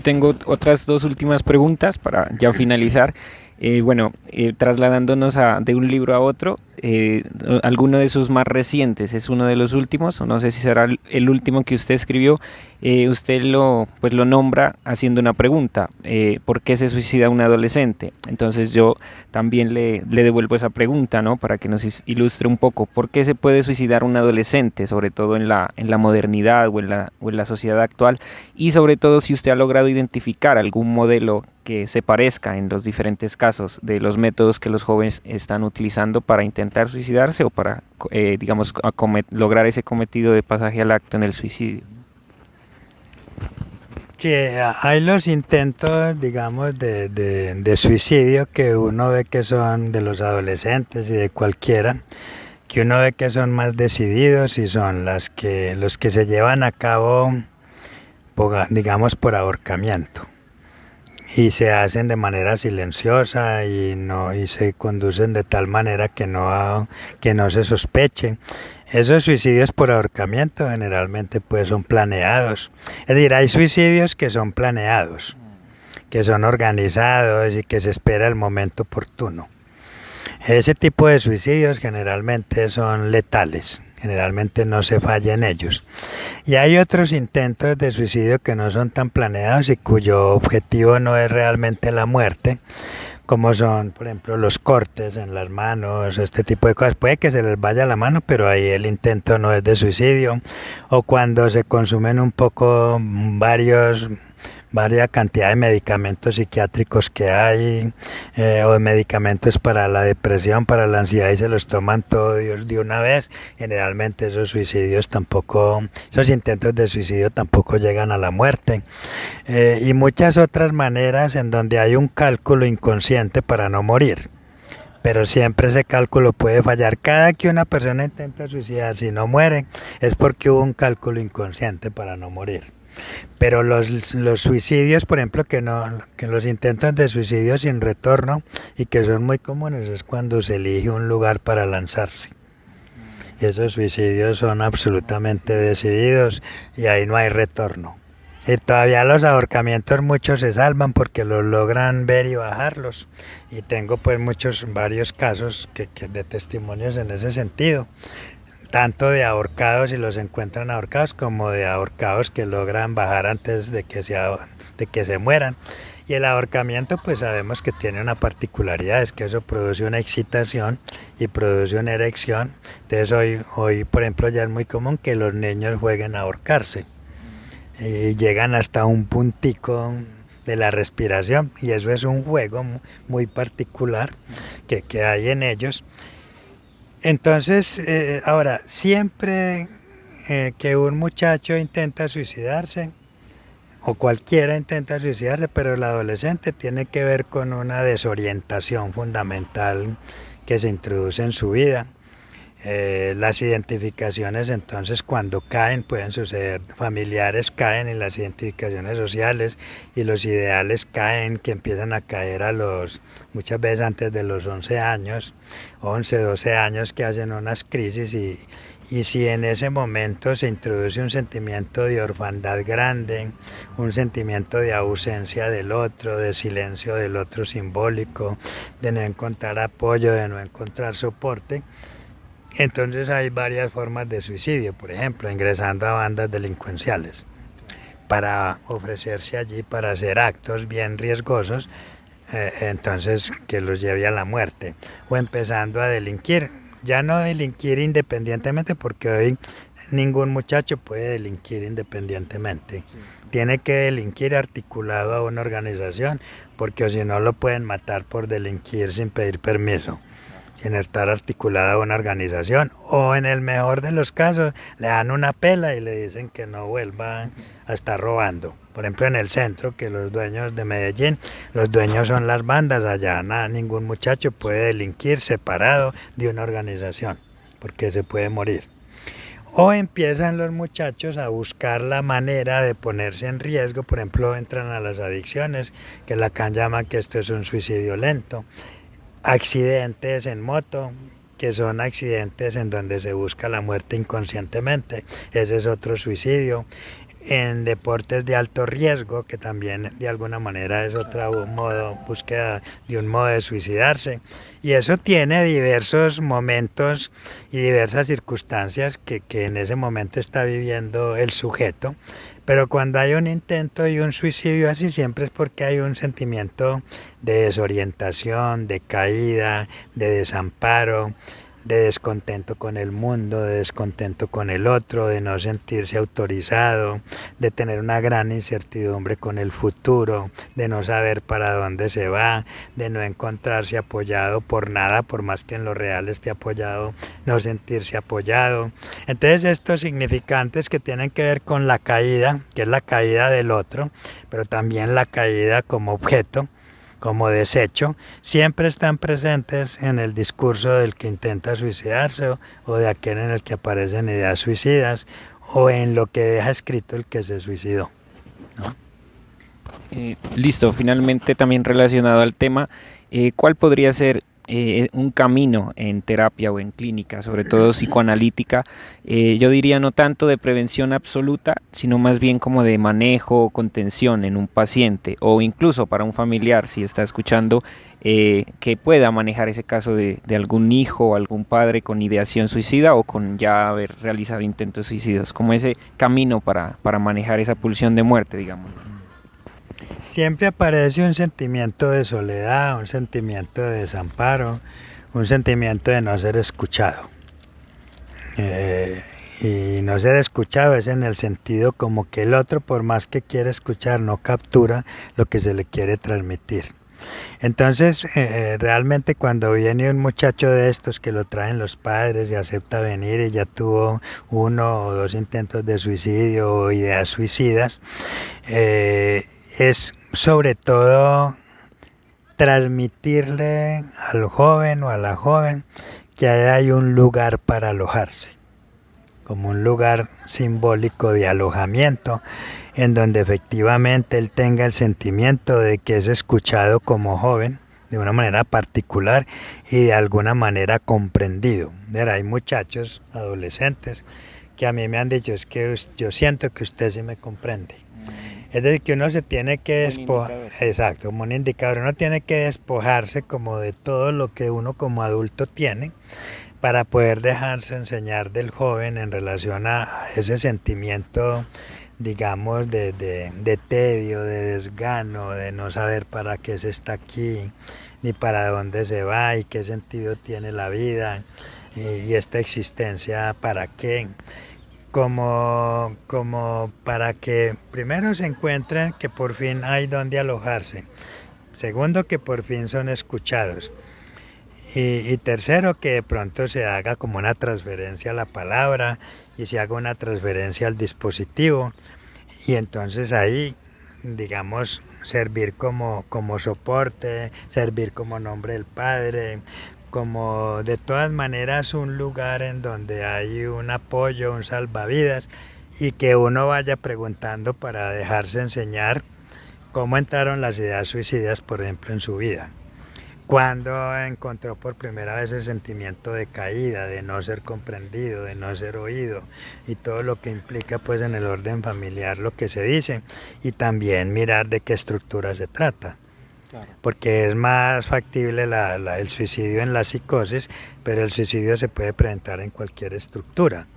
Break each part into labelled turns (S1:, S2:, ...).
S1: Tengo otras dos últimas preguntas para ya finalizar. Trasladándonos de un libro a otro, alguno de sus más recientes es uno de los últimos, o no sé si será el último que usted escribió. Usted lo nombra haciendo una pregunta: ¿por qué se suicida un adolescente? Entonces yo también le devuelvo esa pregunta, ¿no? Para que nos ilustre un poco por qué se puede suicidar un adolescente, sobre todo en la modernidad o en la sociedad actual, y sobre todo si usted ha logrado identificar algún modelo que se parezca en los diferentes casos de los métodos que los jóvenes están utilizando para intentar suicidarse o para, digamos, lograr ese cometido de pasaje al acto en el suicidio.
S2: Sí, hay los intentos, digamos, de suicidio que uno ve que son de los adolescentes y de cualquiera, que uno ve que son más decididos y son los que se llevan a cabo, digamos, por ahorcamiento. Y se hacen de manera silenciosa y no y se conducen de tal manera que no se sospeche. Esos suicidios por ahorcamiento generalmente pues son planeados. Es decir, hay suicidios que son planeados, que son organizados y que se espera el momento oportuno. Ese tipo de suicidios generalmente son letales, generalmente no se falla en ellos. Y hay otros intentos de suicidio que no son tan planeados y cuyo objetivo no es realmente la muerte, como son, por ejemplo, los cortes en las manos, este tipo de cosas. Puede que se les vaya la mano, pero ahí el intento no es de suicidio. O cuando se consumen un poco varias cantidad de medicamentos psiquiátricos que hay, o de medicamentos para la depresión, para la ansiedad, y se los toman todos de una vez. Generalmente esos intentos de suicidio tampoco llegan a la muerte. Y muchas otras maneras en donde hay un cálculo inconsciente para no morir. Pero siempre ese cálculo puede fallar. Cada que una persona intenta suicidarse y no muere, es porque hubo un cálculo inconsciente para no morir. Pero los suicidios, por ejemplo, que los intentos de suicidio sin retorno y que son muy comunes, es cuando se elige un lugar para lanzarse. Esos suicidios son absolutamente decididos y ahí no hay retorno. Y todavía los ahorcamientos muchos se salvan porque los logran ver y bajarlos. Y tengo pues varios casos de testimonios en ese sentido, tanto de ahorcados y los encuentran ahorcados como de ahorcados que logran bajar antes de que se mueran. Y el ahorcamiento pues sabemos que tiene una particularidad, es que eso produce una excitación y produce una erección. Entonces hoy por ejemplo ya es muy común que los niños jueguen a ahorcarse y llegan hasta un puntico de la respiración, y eso es un juego muy particular que hay en ellos. Entonces, ahora, siempre que un muchacho intenta suicidarse, o cualquiera intenta suicidarse, pero el adolescente tiene que ver con una desorientación fundamental que se introduce en su vida. Las identificaciones entonces cuando caen pueden suceder, familiares caen y las identificaciones sociales y los ideales caen, que empiezan a caer muchas veces antes de los 11 años, 11, 12 años, que hacen unas crisis y si en ese momento se introduce un sentimiento de orfandad grande, un sentimiento de ausencia del otro, de silencio del otro simbólico, de no encontrar apoyo, de no encontrar soporte, entonces hay varias formas de suicidio, por ejemplo, ingresando a bandas delincuenciales para ofrecerse allí para hacer actos bien riesgosos, entonces que los lleve a la muerte, o empezando a delinquir, ya no delinquir independientemente, porque hoy ningún muchacho puede delinquir independientemente, tiene que delinquir articulado a una organización, porque si no lo pueden matar por delinquir sin pedir permiso, sin estar articulada a una organización, o en el mejor de los casos le dan una pela y le dicen que no vuelva a estar robando. Por ejemplo, en el centro, que los dueños de Medellín, los dueños son las bandas, allá ningún muchacho puede delinquir separado de una organización, porque se puede morir. O empiezan los muchachos a buscar la manera de ponerse en riesgo, por ejemplo, entran a las adicciones, que Lacan llama que esto es un suicidio lento. Accidentes en moto, que son accidentes en donde se busca la muerte inconscientemente, ese es otro suicidio. en deportes de alto riesgo, que también de alguna manera es otro modo, búsqueda de un modo de suicidarse. Y eso tiene diversos momentos y diversas circunstancias que en ese momento está viviendo el sujeto. Pero cuando hay un intento y un suicidio así, siempre es porque hay un sentimiento de desorientación, de caída, de desamparo, de descontento con el mundo, de descontento con el otro, de no sentirse autorizado, de tener una gran incertidumbre con el futuro, de no saber para dónde se va, de no encontrarse apoyado por nada, por más que en lo real esté apoyado, no sentirse apoyado. Entonces estos significantes que tienen que ver con la caída, que es la caída del otro, pero también la caída como objeto, como desecho, siempre están presentes en el discurso del que intenta suicidarse o de aquel en el que aparecen ideas suicidas o en lo que deja escrito el que se suicidó, ¿no?
S1: Listo, finalmente también relacionado al tema, ¿cuál podría ser un camino en terapia o en clínica, sobre todo psicoanalítica? Yo diría no tanto de prevención absoluta, sino más bien como de manejo o contención en un paciente o incluso para un familiar, si está escuchando, que pueda manejar ese caso de algún hijo o algún padre con ideación suicida o con ya haber realizado intentos suicidas, como ese camino para manejar esa pulsión de muerte, digamos.
S2: Siempre aparece un sentimiento de soledad, un sentimiento de desamparo, un sentimiento de no ser escuchado. Y no ser escuchado es en el sentido como que el otro, por más que quiere escuchar, no captura lo que se le quiere transmitir. Entonces, realmente cuando viene un muchacho de estos que lo traen los padres y acepta venir y ya tuvo 1 o 2 intentos de suicidio o ideas suicidas, es sobre todo transmitirle al joven o a la joven que hay un lugar para alojarse, como un lugar simbólico de alojamiento, en donde efectivamente él tenga el sentimiento de que es escuchado como joven, de una manera particular y de alguna manera comprendido. Hay muchachos, adolescentes, que a mí me han dicho, es que yo siento que usted sí me comprende. Es decir, que uno se tiene que despojar, exacto, como un indicador, uno tiene que despojarse como de todo lo que uno como adulto tiene para poder dejarse enseñar del joven en relación a ese sentimiento, digamos, de tedio, de desgano, de no saber para qué se está aquí, ni para dónde se va y qué sentido tiene la vida y esta existencia para qué. Como para que primero se encuentren que por fin hay donde alojarse, segundo que por fin son escuchados y tercero que de pronto se haga como una transferencia a la palabra y se haga una transferencia al dispositivo y entonces ahí digamos servir como soporte, servir como nombre del Padre, como de todas maneras un lugar en donde hay un apoyo, un salvavidas y que uno vaya preguntando para dejarse enseñar cómo entraron las ideas suicidas, por ejemplo, en su vida. Cuando encontró por primera vez el sentimiento de caída, de no ser comprendido, de no ser oído y todo lo que implica pues en el orden familiar lo que se dice y también mirar de qué estructura se trata. Claro. Porque es más factible el suicidio en la psicosis, pero el suicidio se puede presentar en cualquier estructura,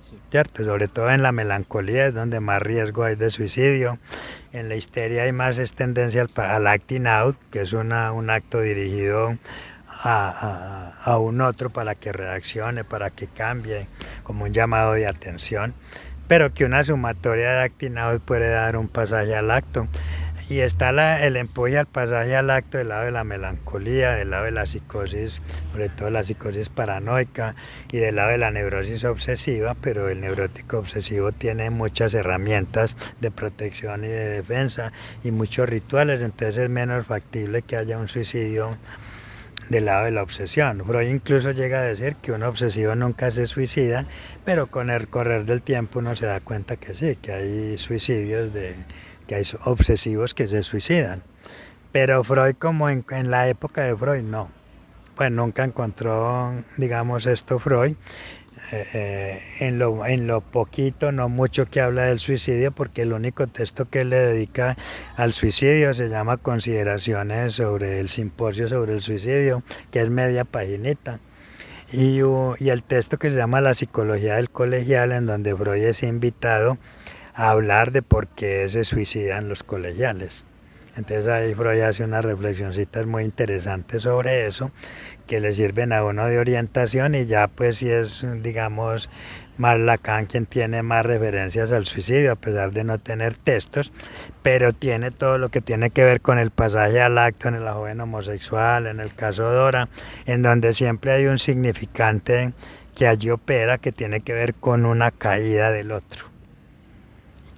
S2: sí. ¿Cierto? Sobre todo en la melancolía es donde más riesgo hay de suicidio. En la histeria hay más tendencia al acting out, que es un acto dirigido a un otro para que reaccione, para que cambie, como un llamado de atención, pero que una sumatoria de acting out puede dar un pasaje al acto. Y está el empuje al pasaje al acto del lado de la melancolía, del lado de la psicosis, sobre todo la psicosis paranoica y del lado de la neurosis obsesiva, pero el neurótico obsesivo tiene muchas herramientas de protección y de defensa y muchos rituales, entonces es menos factible que haya un suicidio del lado de la obsesión. Freud incluso llega a decir que un obsesivo nunca se suicida, pero con el correr del tiempo uno se da cuenta que sí, que hay suicidios que hay obsesivos que se suicidan. Pero Freud, como en la época de Freud, no. Pues nunca encontró, digamos, esto Freud. en lo poquito, no mucho que habla del suicidio, porque el único texto que él le dedica al suicidio se llama Consideraciones sobre el simposio sobre el suicidio, que es media paginita. Y el texto que se llama La psicología del colegial, en donde Freud es invitado a hablar de por qué se suicidan los colegiales. Entonces ahí Freud hace unas reflexioncitas muy interesantes sobre eso, que le sirven a uno de orientación, y ya pues si es, digamos, más Lacan quien tiene más referencias al suicidio, a pesar de no tener textos, pero tiene todo lo que tiene que ver con el pasaje al acto en la joven homosexual, en el caso Dora, en donde siempre hay un significante que allí opera, que tiene que ver con una caída del otro,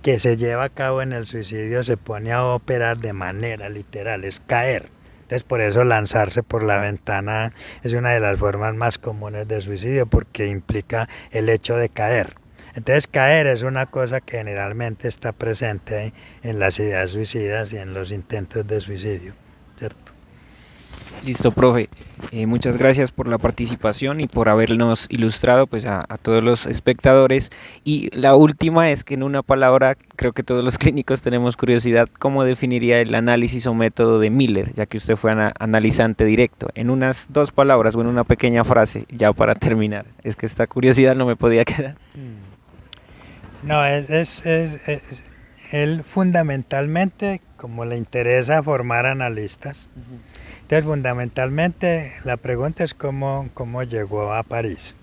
S2: que se lleva a cabo en el suicidio, se pone a operar de manera literal, es caer. Entonces por eso lanzarse por la ventana es una de las formas más comunes de suicidio, porque implica el hecho de caer. Entonces caer es una cosa que generalmente está presente en las ideas suicidas y en los intentos de suicidio, ¿cierto?
S1: Listo, profe. Muchas gracias por la participación y por habernos ilustrado pues a todos los espectadores. Y la última es que en una palabra, creo que todos los clínicos tenemos curiosidad, ¿cómo definiría el análisis o método de Miller, ya que usted fue analizante directo? En unas 2 palabras o en una pequeña frase, ya para terminar. Es que esta curiosidad no me podía quedar.
S2: No, él fundamentalmente, como le interesa formar analistas, entonces fundamentalmente la pregunta es cómo llegó a París.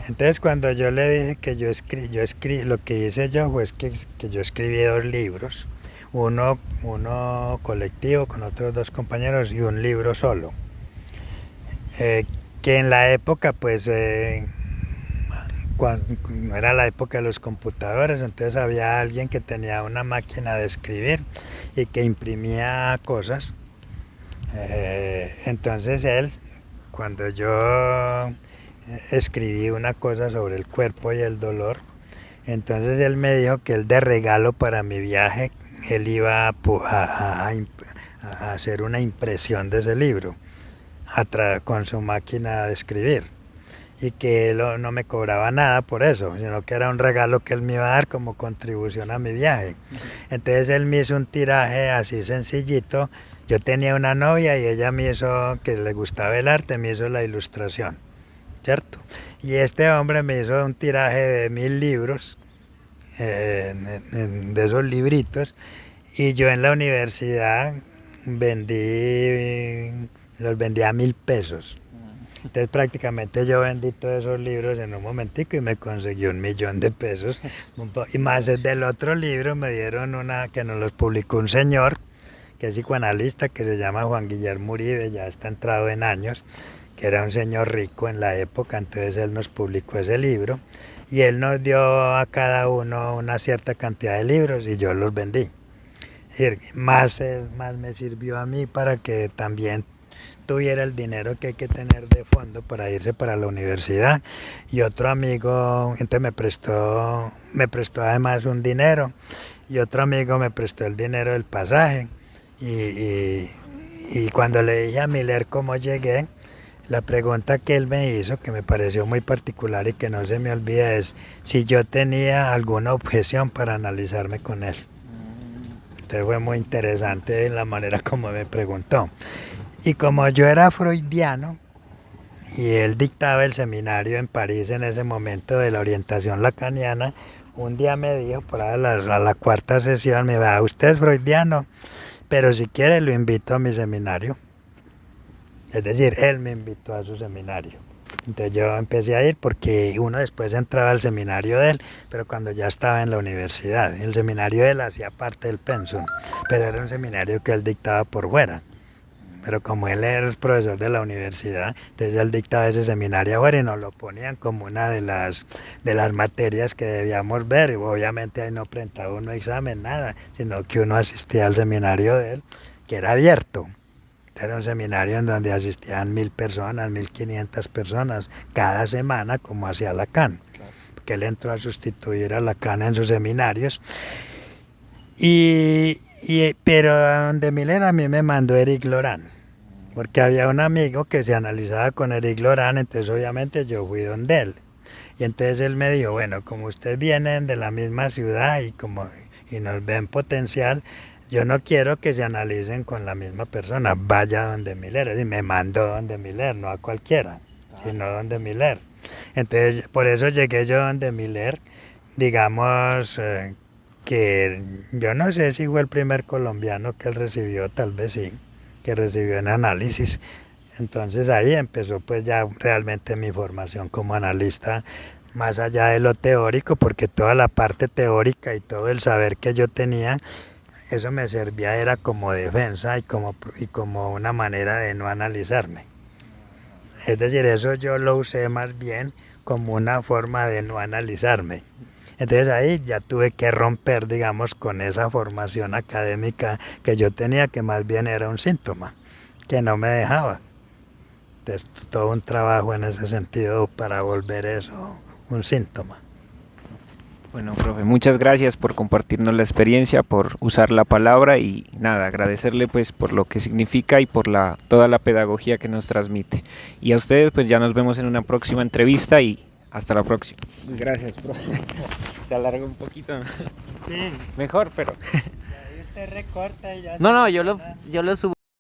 S2: Entonces cuando yo le dije que yo escribí, lo que hice yo fue que yo escribí 2 libros, uno colectivo con otros 2 compañeros y un libro solo, que en la época pues cuando no era la época de los computadores, entonces había alguien que tenía una máquina de escribir y que imprimía cosas. Entonces él, cuando yo escribí una cosa sobre el cuerpo y el dolor, entonces él me dijo que él, de regalo para mi viaje, él iba a hacer una impresión de ese libro con su máquina de escribir, y que él no me cobraba nada por eso, sino que era un regalo que él me iba a dar como contribución a mi viaje. Entonces él me hizo un tiraje así sencillito. Yo tenía una novia y ella me hizo, que le gustaba el arte, me hizo la ilustración, ¿cierto? Y este hombre me hizo un tiraje de 1000 libros, de esos libritos, y yo en la universidad los vendí a 1000 pesos. Entonces prácticamente yo vendí todos esos libros en un momentico y me conseguí 1 millón de pesos. Y más del otro libro me dieron una que nos los publicó un señor que es psicoanalista, que se llama Juan Guillermo Uribe, ya está entrado en años, que era un señor rico en la época. Entonces él nos publicó ese libro y él nos dio a cada uno una cierta cantidad de libros y yo los vendí. Más me sirvió a mí para que también tuviera el dinero que hay que tener de fondo para irse para la universidad. Y otro amigo entonces me prestó además un dinero, y otro amigo me prestó el dinero del pasaje. Y cuando le dije a Miller cómo llegué, la pregunta que él me hizo, que me pareció muy particular y que no se me olvida, es si yo tenía alguna objeción para analizarme con él. Entonces fue muy interesante la manera como me preguntó. Y como yo era freudiano y él dictaba el seminario en París en ese momento de la orientación lacaniana, un día me dijo, por ahí a la 4ª sesión, me va, usted es freudiano, pero si quiere lo invito a mi seminario. Es decir, él me invitó a su seminario. Entonces yo empecé a ir porque uno después entraba al seminario de él, pero cuando ya estaba en la universidad. El seminario de él hacía parte del pensum, pero era un seminario que él dictaba por fuera. Pero como él era el profesor de la universidad, entonces él dictaba ese seminario afuera y nos lo ponían como una de las materias que debíamos ver. Y obviamente ahí no presentaba uno examen, nada, sino que uno asistía al seminario de él, que era abierto. Era un seminario en donde asistían 1000 personas, 1500 personas cada semana, como hacía Lacan, porque él entró a sustituir a Lacan en sus seminarios. Pero a donde Miller a mí me mandó Eric Laurent. porque había un amigo que se analizaba con Eric Lorán, entonces obviamente yo fui donde él. Y entonces él me dijo, bueno, como ustedes vienen de la misma ciudad y nos ven potencial, yo no quiero que se analicen con la misma persona, vaya donde Miller. Y me mandó donde Miller, no a cualquiera, sino donde Miller. Entonces por eso llegué yo donde Miller, digamos que yo no sé si fue el primer colombiano que él recibió, tal vez sí, que recibió en análisis. Entonces ahí empezó pues ya realmente mi formación como analista, más allá de lo teórico, porque toda la parte teórica y todo el saber que yo tenía, eso me servía era como defensa y como una manera de no analizarme. Es decir, eso yo lo usé más bien como una forma de no analizarme. Entonces ahí ya tuve que romper, digamos, con esa formación académica que yo tenía, que más bien era un síntoma, que no me dejaba. Entonces, todo un trabajo en ese sentido para volver eso un síntoma.
S1: Bueno, profe, muchas gracias por compartirnos la experiencia, por usar la palabra y nada, agradecerle pues por lo que significa y por toda la pedagogía que nos transmite. Y a ustedes pues ya nos vemos en una próxima entrevista y hasta la próxima. Gracias, profe. Se alargó un poquito.
S2: Sí.
S1: Mejor, pero...
S2: Y ahí usted recorta y ya...
S1: No, yo lo subo.